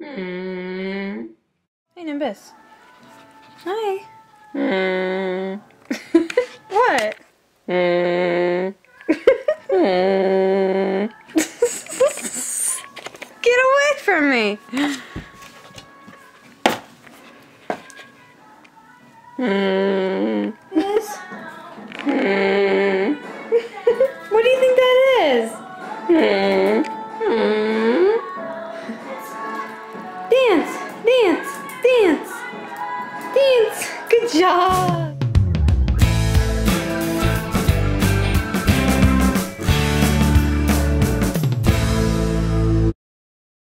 Mm. Hey, Nimbus. Hi. Mm. What? Mm. Mm. Get away from me. Mm. Yes. Mm. What do you think that is? Mm. Mm. Dance, dance, dance, dance. Good job.